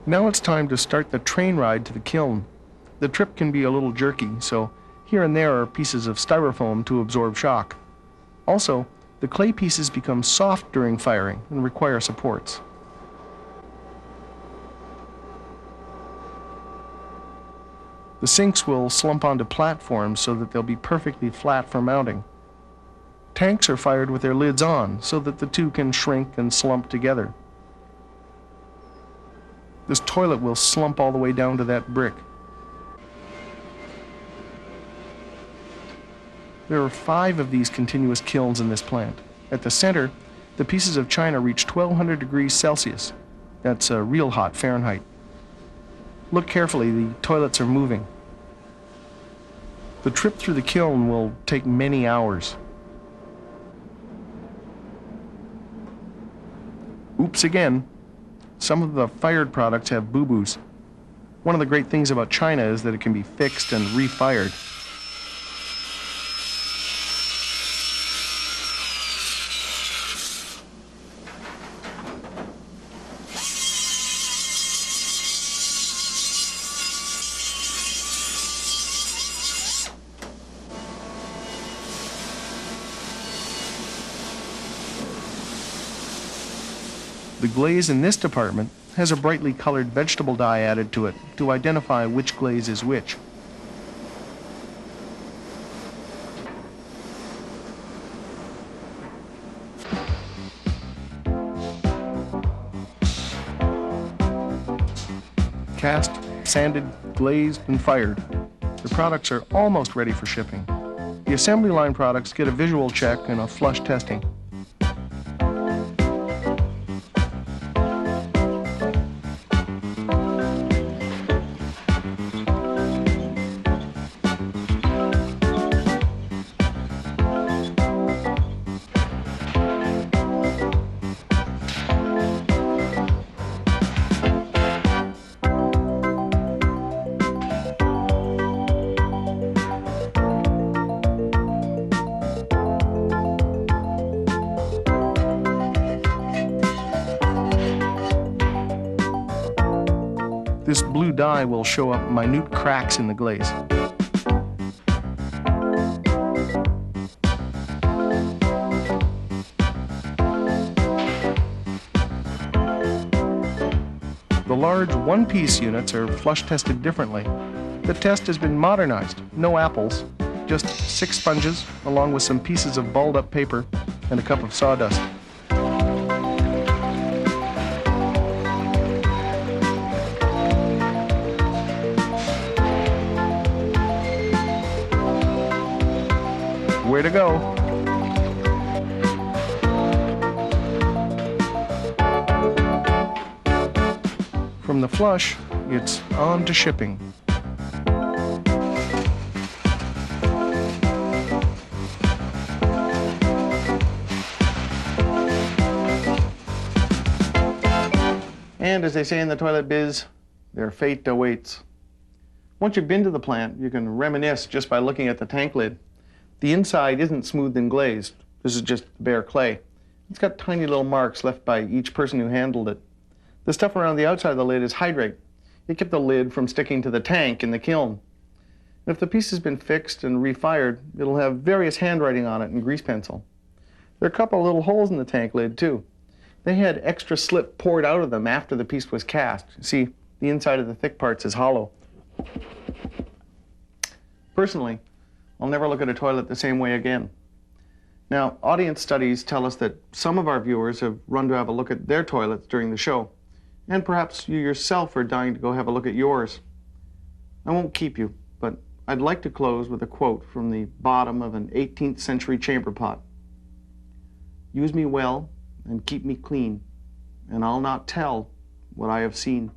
Now it's time to start the train ride to the kiln. The trip can be a little jerky, so here and there are pieces of styrofoam to absorb shock. Also, the clay pieces become soft during firing and require supports. The sinks will slump onto platforms so that they'll be perfectly flat for mounting. Tanks are fired with their lids on so that the two can shrink and slump together. This toilet will slump all the way down to that brick. There are 5 of these continuous kilns in this plant. At the center, the pieces of china reach 1200 degrees Celsius. That's real hot Fahrenheit. Look carefully, the toilets are moving. The trip through the kiln will take many hours. Oops again. Some of the fired products have boo-boos. One of the great things about china is that it can be fixed and refired. The glaze in this department has a brightly colored vegetable dye added to it to identify which glaze is which. Cast, sanded, glazed, and fired. The products are almost ready for shipping. The assembly line products get a visual check and a flush testing. This blue dye will show up minute cracks in the glaze. The large one-piece units are flush tested differently. The test has been modernized. No apples, just 6 sponges along with some pieces of balled up paper and a cup of sawdust. Where to go? From the flush, it's on to shipping. And as they say in the toilet biz, their fate awaits. Once you've been to the plant, you can reminisce just by looking at the tank lid. The inside isn't smoothed and glazed. This is just bare clay. It's got tiny little marks left by each person who handled it. The stuff around the outside of the lid is hydrate. It kept the lid from sticking to the tank in the kiln. If the piece has been fixed and refired, it'll have various handwriting on it in grease pencil. There are a couple of little holes in the tank lid, too. They had extra slip poured out of them after the piece was cast. See, the inside of the thick parts is hollow. Personally, I'll never look at a toilet the same way again. Now, audience studies tell us that some of our viewers have run to have a look at their toilets during the show, and perhaps you yourself are dying to go have a look at yours. I won't keep you, but I'd like to close with a quote from the bottom of an 18th century chamber pot. "Use me well and keep me clean, and I'll not tell what I have seen."